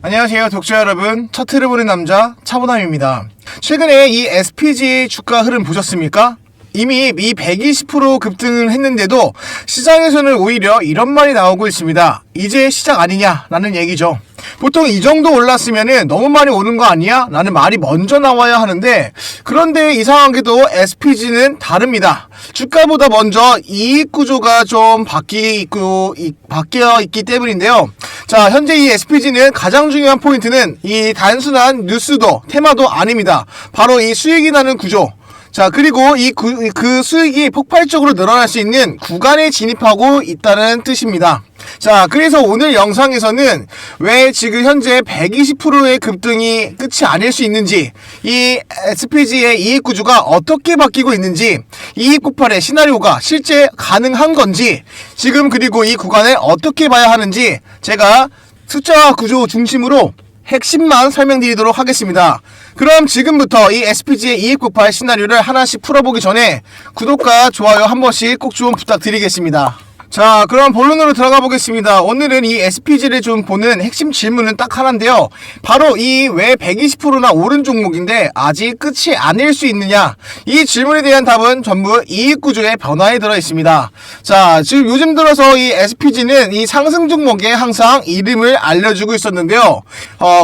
안녕하세요 독자 여러분, 차트를 보는 남자 차보남입니다. 최근에 이 SPG 주가 흐름 보셨습니까? 이미 이 120% 급등을 했는데도 시장에서는 오히려 이런 말이 나오고 있습니다. 이제 시작 아니냐 라는 얘기죠. 보통 이 정도 올랐으면 너무 많이 오른 거 아니야? 라는 말이 먼저 나와야 하는데, 그런데 이상하게도 SPG는 다릅니다. 주가보다 먼저 이익 구조가 좀 바뀌어 있기 때문인데요. 자, 현재 이 SPG는 가장 중요한 포인트는 이 단순한 뉴스도 테마도 아닙니다. 바로 이 수익이 나는 구조. 자, 그리고 그 수익이 폭발적으로 늘어날 수 있는 구간에 진입하고 있다는 뜻입니다. 자, 그래서 오늘 영상에서는 왜 지금 현재 120%의 급등이 끝이 아닐 수 있는지, 이 SPG의 이익 구조가 어떻게 바뀌고 있는지, 이익 폭발의 시나리오가 실제 가능한 건지, 지금 그리고 이 구간을 어떻게 봐야 하는지 제가 숫자와 구조 중심으로 핵심만 설명드리도록 하겠습니다. 그럼 지금부터 이 SPG의 이익 폭발 시나리오를 하나씩 풀어보기 전에 구독과 좋아요 한 번씩 꼭 좀 부탁드리겠습니다. 자, 그럼 본론으로 들어가 보겠습니다. 오늘은 이 SPG를 좀 보는 핵심 질문은 딱 하나인데요. 바로 이 왜 120%나 오른 종목인데 아직 끝이 아닐 수 있느냐, 이 질문에 대한 답은 전부 이익 구조의 변화에 들어 있습니다. 자, 지금 요즘 들어서 이 SPG는 이 상승 종목에 항상 이름을 알려주고 있었는데요.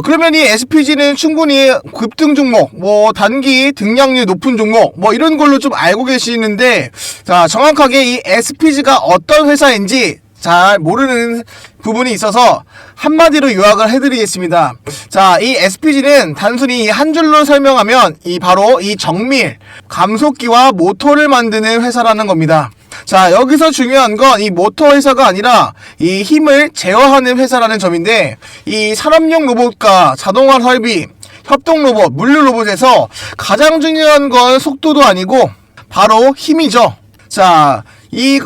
그러면 이 SPG는 충분히 급등 종목, 단기 등락률 높은 종목, 이런 걸로 좀 알고 계시는데, 자, 정확하게 이 SPG가 어떤 회사인지 잘 모르는 부분이 있어서 한마디로 요약을 해드리겠습니다. 자, 이 SPG는 단순히 한 줄로 설명하면 바로 이 정밀 감속기와 모터를 만드는 회사라는 겁니다. 자, 여기서 중요한 건 이 모터 회사가 아니라 이 힘을 제어하는 회사라는 점인데, 이 산업용 로봇과 자동화 설비, 협동 로봇, 물류 로봇에서 가장 중요한 건 속도도 아니고 바로 힘이죠. 자,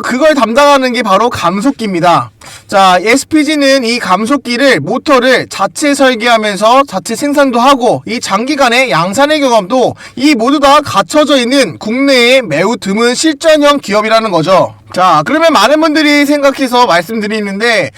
그걸 담당하는 게 바로 감속기입니다. 자, SPG는 이 감속기를, 모터를 자체 설계하면서 자체 생산도 하고, 이 장기간의 양산의 경험도 모두 다 갖춰져 있는 국내의 매우 드문 실전형 기업이라는 거죠. 자, 그러면 많은 분들이 생각해서 말씀드리는데,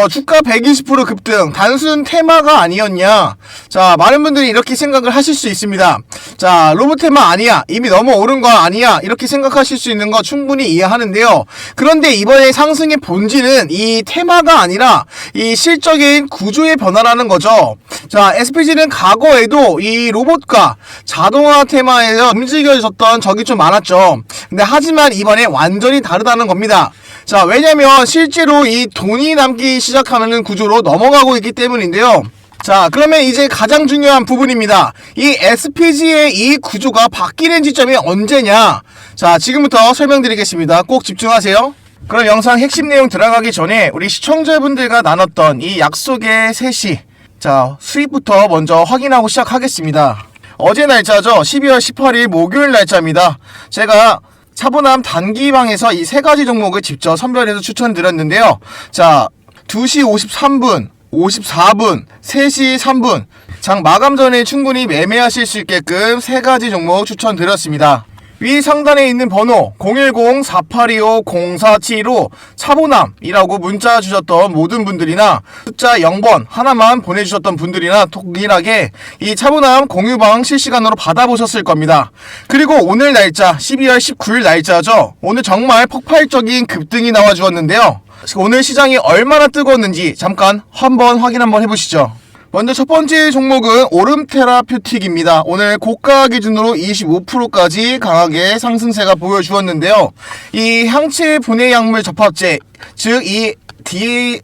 주가 120% 급등 단순 테마가 아니었냐? 자, 많은 분들이 이렇게 생각을 하실 수 있습니다. 자, 로봇 테마 아니야, 이미 너무 오른 거 아니야, 이렇게 생각하실 수 있는 거 충분히 이해하는데요. 그런데 이번에 상승의 본질은 이 테마가 아니라 이 실적인 구조의 변화라는 거죠. 자, SPG는 과거에도 이 로봇과 자동화 테마에서 움직여졌던 적이 좀 많았죠. 근데 하지만 이번에 완전히 다르다는 겁니다. 자, 왜냐면 실제로 이 돈이 남기 시작하는 구조로 넘어가고 있기 때문인데요. 자, 그러면 이제 가장 중요한 부분입니다. 이 SPG의 이 구조가 바뀌는 지점이 언제냐? 자, 지금부터 설명드리겠습니다. 꼭 집중하세요. 그럼 영상 핵심 내용 들어가기 전에 우리 시청자분들과 나눴던 이 약속의 3시, 자, 수익부터 먼저 확인하고 시작하겠습니다. 어제 날짜죠. 12월 18일 목요일 날짜입니다. 제가 차보남 단기방에서 이 3가지 종목을 직접 선별해서 추천드렸는데요. 자, 2시 53분, 54분, 3시 3분 장 마감 전에 충분히 매매하실 수 있게끔 3가지 종목 추천드렸습니다. 위 상단에 있는 번호 010-4825-0475 차보남이라고 문자 주셨던 모든 분들이나 숫자 0번 하나만 보내주셨던 분들이나 동일하게 이 차보남 공유방 실시간으로 받아보셨을 겁니다. 그리고 오늘 날짜 12월 19일 날짜죠. 오늘 정말 폭발적인 급등이 나와 주었는데요. 오늘 시장이 얼마나 뜨거웠는지 잠깐 한번 확인 한번 해보시죠. 먼저 첫 번째 종목은 오름테라퓨틱입니다. 오늘 고가 기준으로 25%까지 강하게 상승세가 보여주었는데요. 이 항체 분해 약물 접합제, 즉 이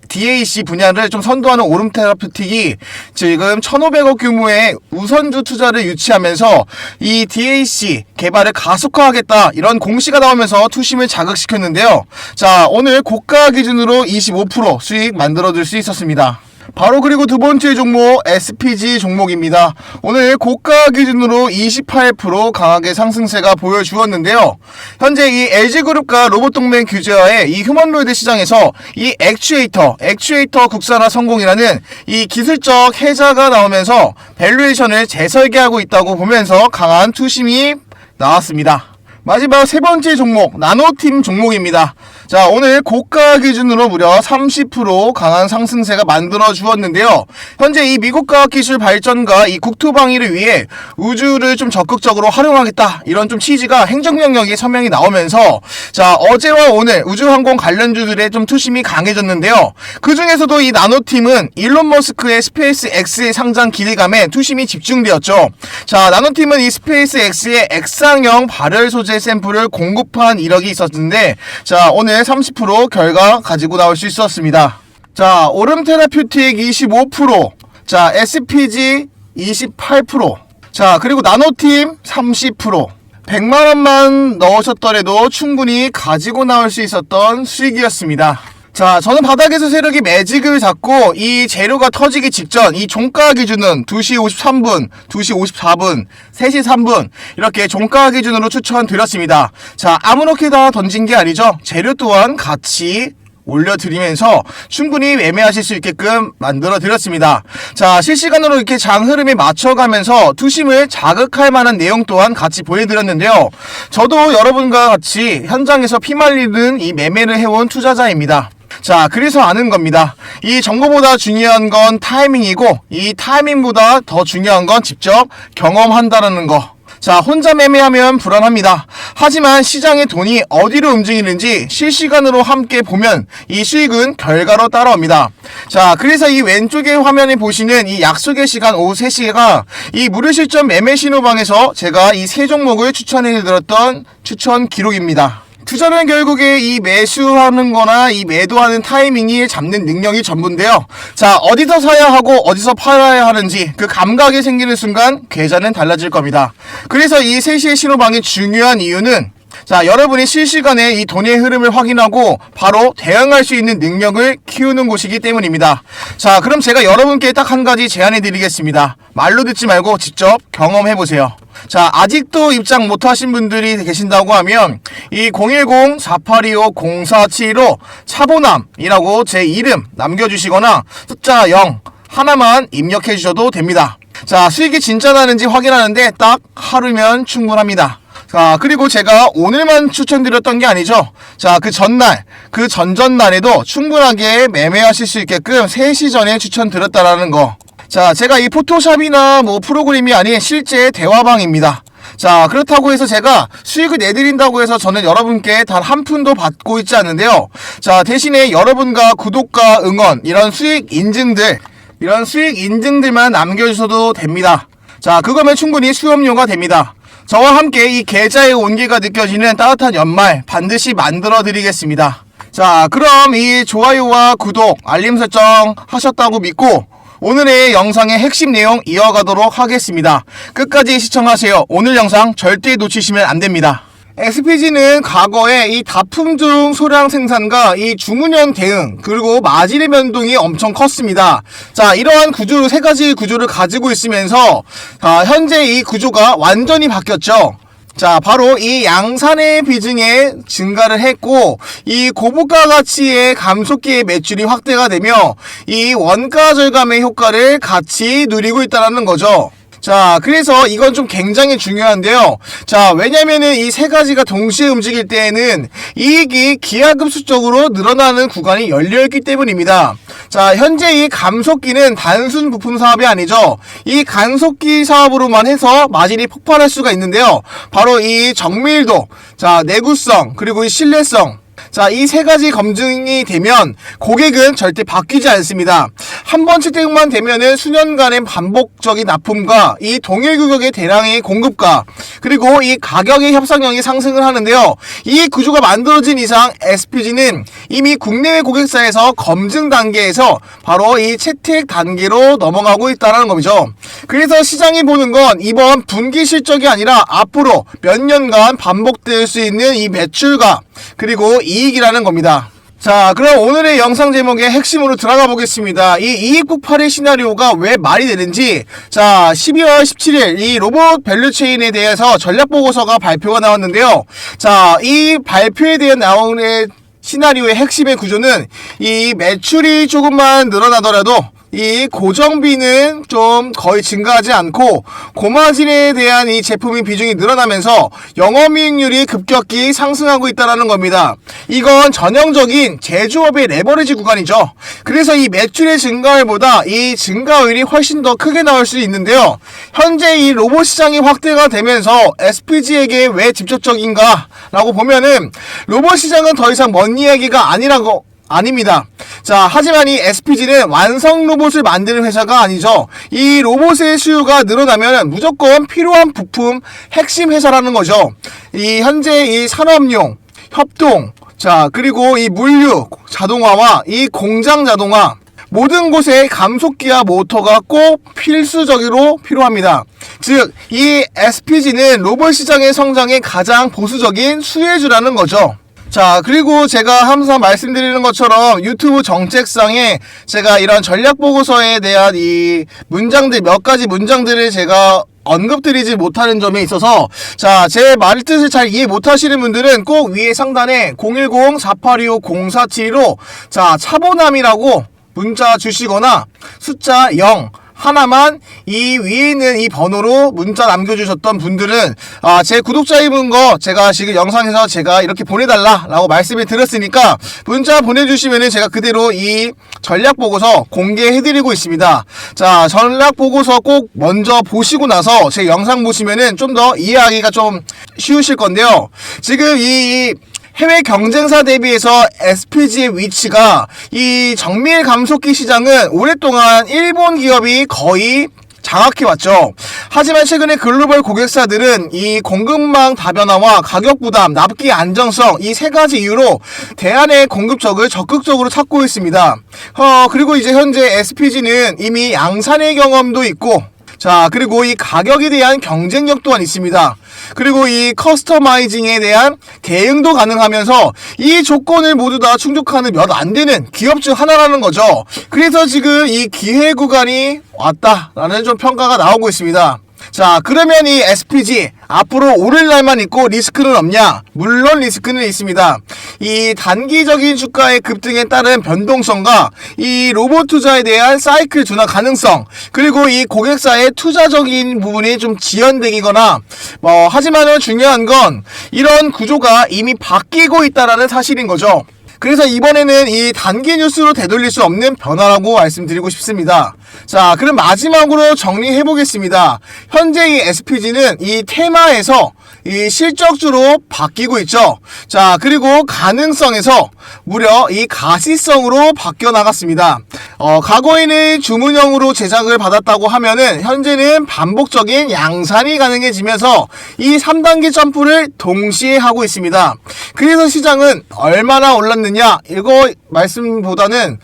DAC 분야를 좀 선도하는 오름테라퓨틱이 지금 1,500억 규모의 우선주 투자를 유치하면서 이 DAC 개발을 가속화하겠다, 이런 공시가 나오면서 투심을 자극시켰는데요. 자, 오늘 고가 기준으로 25% 수익 만들어줄 수 있었습니다. 바로 그리고 두 번째 종목 SPG 종목입니다. 오늘 고가 기준으로 28% 강하게 상승세가 보여주었는데요. 현재 이 LG그룹과 로봇동맹 규제하에 이 휴먼로이드 시장에서 이 액추에이터 국산화 성공이라는 이 기술적 해자가 나오면서 밸류에이션을 재설계하고 있다고 보면서 강한 투심이 나왔습니다. 마지막 세 번째 종목 나노팀 종목입니다. 자, 오늘 고가 기준으로 무려 30% 강한 상승세가 만들어 주었는데요. 현재 이 미국 과학 기술 발전과 이 국토 방위를 위해 우주를 좀 적극적으로 활용하겠다, 이런 좀 취지가 행정명령에 서명이 나오면서, 자, 어제와 오늘 우주항공 관련주들의 좀 투심이 강해졌는데요. 그 중에서도 이 나노팀은 일론 머스크의 스페이스 X의 상장 기대감에 투심이 집중되었죠. 자, 나노팀은 이 스페이스 X의 X상형 발열 소재 샘플을 공급한 이력이 있었는데, 자, 오늘 30% 결과 가지고 나올 수 있었습니다. 자, 오름 테라퓨틱 25%, 자, SPG 28%, 자, 그리고 나노팀 30%, 100만원만 넣으셨더라도 충분히 가지고 나올 수 있었던 수익이었습니다. 자, 저는 바닥에서 세력이 매직을 잡고 이 재료가 터지기 직전 이 종가 기준은 2시 53분, 2시 54분, 3시 3분 이렇게 종가 기준으로 추천드렸습니다. 자, 아무렇게나 던진 게 아니죠. 재료 또한 같이 올려드리면서 충분히 매매하실 수 있게끔 만들어 드렸습니다. 자, 실시간으로 이렇게 장 흐름에 맞춰가면서 투심을 자극할 만한 내용 또한 같이 보여드렸는데요. 저도 여러분과 같이 현장에서 피말리는 이 매매를 해온 투자자입니다. 자, 그래서 아는 겁니다. 이 정보보다 중요한 건 타이밍이고, 이 타이밍보다 더 중요한 건 직접 경험한다라는 거. 자, 혼자 매매하면 불안합니다. 하지만 시장의 돈이 어디로 움직이는지 실시간으로 함께 보면 이 수익은 결과로 따라옵니다. 자, 그래서 이 왼쪽에 화면에 보시는 이 약속의 시간 오후 3시가 이 무료실전 매매 신호방에서 제가 이 세 종목을 추천해드렸던 추천 기록입니다. 투자는 결국에 이 매수하는 거나 이 매도하는 타이밍이 잡는 능력이 전부인데요. 자, 어디서 사야 하고 어디서 팔아야 하는지 그 감각이 생기는 순간 계좌는 달라질 겁니다. 그래서 이 3시의 신호방이 중요한 이유는, 자, 여러분이 실시간에 이 돈의 흐름을 확인하고 바로 대응할 수 있는 능력을 키우는 곳이기 때문입니다. 자, 그럼 제가 여러분께 딱 한 가지 제안해 드리겠습니다. 말로 듣지 말고 직접 경험해 보세요. 자, 아직도 입장 못하신 분들이 계신다고 하면 이 010-4825-0475 차보남이라고 제 이름 남겨주시거나 숫자 0 하나만 입력해 주셔도 됩니다. 자, 수익이 진짜 나는지 확인하는데 딱 하루면 충분합니다. 자, 그리고 제가 오늘만 추천드렸던 게 아니죠. 자, 그 전날, 그 전전날에도 충분하게 매매하실 수 있게끔 3시 전에 추천드렸다라는 거. 자, 제가 이 포토샵이나 뭐 프로그램이 아닌 실제 대화방입니다. 자, 그렇다고 해서 제가 수익을 내드린다고 해서 저는 여러분께 단 한 푼도 받고 있지 않는데요. 자, 대신에 여러분과 구독과 응원, 이런 수익 인증들만 남겨주셔도 됩니다. 자, 그거면 충분히 수업료가 됩니다. 저와 함께 이 계좌의 온기가 느껴지는 따뜻한 연말 반드시 만들어 드리겠습니다. 자, 그럼 이 좋아요와 구독, 알림 설정 하셨다고 믿고 오늘의 영상의 핵심 내용 이어가도록 하겠습니다. 끝까지 시청하세요. 오늘 영상 절대 놓치시면 안됩니다. SPG는 과거에 이 다품종 소량 생산과 이 주문형 대응, 그리고 마진의 변동이 엄청 컸습니다. 자, 이러한 구조, 세 가지 구조를 가지고 있으면서 현재 이 구조가 완전히 바뀌었죠. 자, 바로 이 양산의 비중에 증가를 했고, 이 고부가 가치의 감속기의 매출이 확대가 되며 이 원가 절감의 효과를 같이 누리고 있다는 거죠. 자, 그래서 이건 좀 굉장히 중요한데요. 자, 왜냐면은 이 세 가지가 동시에 움직일 때에는 이익이 기하급수적으로 늘어나는 구간이 열려있기 때문입니다. 자, 현재 이 감속기는 단순 부품 사업이 아니죠. 이 간속기 사업으로만 해서 마진이 폭발할 수가 있는데요. 바로 이 정밀도, 자, 내구성, 그리고 이 신뢰성, 자, 이 세 가지 검증이 되면 고객은 절대 바뀌지 않습니다. 한 번 채택만 되면은 수년간의 반복적인 납품과 이 동일 규격의 대량의 공급과 그리고 이 가격의 협상력이 상승을 하는데요. 이 구조가 만들어진 이상 SPG는 이미 국내외 고객사에서 검증 단계에서 바로 이 채택 단계로 넘어가고 있다는 거죠. 그래서 시장이 보는 건 이번 분기 실적이 아니라 앞으로 몇 년간 반복될 수 있는 이 매출과 그리고 이익이라는 겁니다. 자, 그럼 오늘의 영상 제목의 핵심으로 들어가 보겠습니다. 이 이익 폭발의 시나리오가 왜 말이 되는지, 자, 12월 17일 이 로봇 밸류체인에 대해서 전략보고서가 발표가 나왔는데요. 자, 이 발표에 대한 시나리오의 핵심의 구조는 이 매출이 조금만 늘어나더라도 이 고정비는 좀 거의 증가하지 않고 고마진에 대한 이 제품의 비중이 늘어나면서 영업이익률이 급격히 상승하고 있다는 겁니다. 이건 전형적인 제조업의 레버리지 구간이죠. 그래서 이 매출의 증가율보다 이 증가율이 훨씬 더 크게 나올 수 있는데요. 현재 이 로봇 시장이 확대가 되면서 SPG에게 왜 직접적인가 라고 보면은 로봇 시장은 더 이상 먼 이야기가 아닙니다. 자, 하지만 이 SPG는 완성 로봇을 만드는 회사가 아니죠. 이 로봇의 수요가 늘어나면 무조건 필요한 부품 핵심 회사라는 거죠. 이 현재 이 산업용, 협동, 자, 그리고 이 물류, 자동화와 이 공장 자동화, 모든 곳에 감속기와 모터가 꼭 필수적으로 필요합니다. 즉, 이 SPG는 로봇 시장의 성장에 가장 보수적인 수혜주라는 거죠. 자, 그리고 제가 항상 말씀드리는 것처럼 유튜브 정책상에 제가 이런 전략보고서에 대한 이 문장들, 몇 가지 문장들을 제가 언급드리지 못하는 점에 있어서, 자, 제 말 뜻을 잘 이해 못하시는 분들은 꼭 위에 상단에 010-4825-0472로 자, 차보남이라고 문자 주시거나 숫자 0 하나만 이 위에 있는 이 번호로 문자 남겨주셨던 분들은 제 구독자이분 거 제가 지금 영상에서 제가 이렇게 보내달라 라고 말씀을 드렸으니까 문자 보내주시면은 제가 그대로 이 전략보고서 공개해드리고 있습니다. 자, 전략보고서 꼭 먼저 보시고 나서 제 영상 보시면은 좀 더 이해하기가 좀 쉬우실 건데요. 지금 이 해외 경쟁사 대비해서 SPG의 위치가 이 정밀 감속기 시장은 오랫동안 일본 기업이 거의 장악해왔죠. 하지만 최근에 글로벌 고객사들은 이 공급망 다변화와 가격 부담, 납기 안정성 이 세 가지 이유로 대안의 공급적을 적극적으로 찾고 있습니다. 그리고 이제 현재 SPG는 이미 양산의 경험도 있고, 자, 그리고 이 가격에 대한 경쟁력 또한 있습니다. 그리고 이 커스터마이징에 대한 대응도 가능하면서 이 조건을 모두 다 충족하는 몇 안 되는 기업 중 하나라는 거죠. 그래서 지금 이 기회 구간이 왔다라는 좀 평가가 나오고 있습니다. 자, 그러면 이 SPG 앞으로 오를 날만 있고 리스크는 없냐? 물론 리스크는 있습니다. 이 단기적인 주가의 급등에 따른 변동성과 이 로봇 투자에 대한 사이클 둔화 가능성, 그리고 이 고객사의 투자적인 부분이 좀 지연되거나 하지만은 중요한 건 이런 구조가 이미 바뀌고 있다라는 사실인 거죠. 그래서 이번에는 이 단기 뉴스로 되돌릴 수 없는 변화라고 말씀드리고 싶습니다. 자, 그럼 마지막으로 정리해 보겠습니다. 현재 이 SPG는 이 테마에서 이 실적주로 바뀌고 있죠. 자, 그리고 가능성에서 무려 이 가시성으로 바뀌어 나갔습니다. 과거에는 주문형으로 제작을 받았다고 하면은 현재는 반복적인 양산이 가능해지면서 이 3단계 점프를 동시에 하고 있습니다. 그래서 시장은 얼마나 올랐느냐 이거 말씀보다는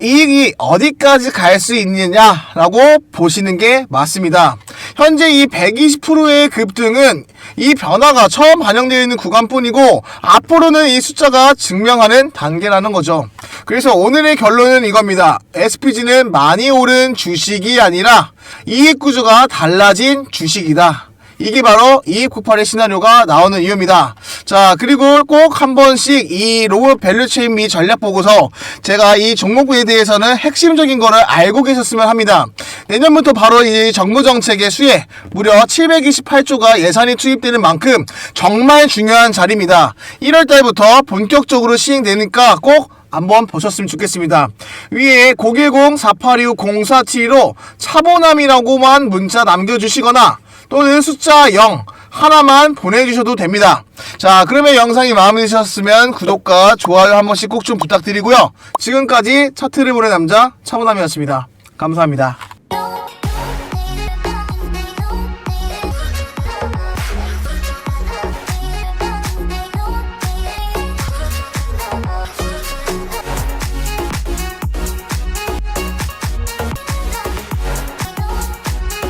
이익이 어디까지 갈 수 있느냐라고 보시는 게 맞습니다. 현재 이 120%의 급등은 이 변화가 처음 반영되어 있는 구간뿐이고 앞으로는 이 숫자가 증명하는 단계라는 거죠. 그래서 오늘의 결론은 이겁니다. SPG는 많이 오른 주식이 아니라 이익 구조가 달라진 주식이다. 이게 바로 이익98의 시나리오가 나오는 이유입니다. 자, 그리고 꼭 한 번씩 이 로봇 밸류체인 및 전략 보고서 제가 이 종목에 대해서는 핵심적인 거를 알고 계셨으면 합니다. 내년부터 바로 이 정부 정책의 수혜 무려 728조가 예산이 투입되는 만큼 정말 중요한 자리입니다. 1월달부터 본격적으로 시행되니까 꼭 한번 보셨으면 좋겠습니다. 위에 010-4825-0472로 차보남이라고만 문자 남겨주시거나 또는 숫자 0 하나만 보내주셔도 됩니다. 자, 그러면 영상이 마음에 드셨으면 구독과 좋아요 한 번씩 꼭 좀 부탁드리고요. 지금까지 차트를 보는 남자 차보남이었습니다. 감사합니다.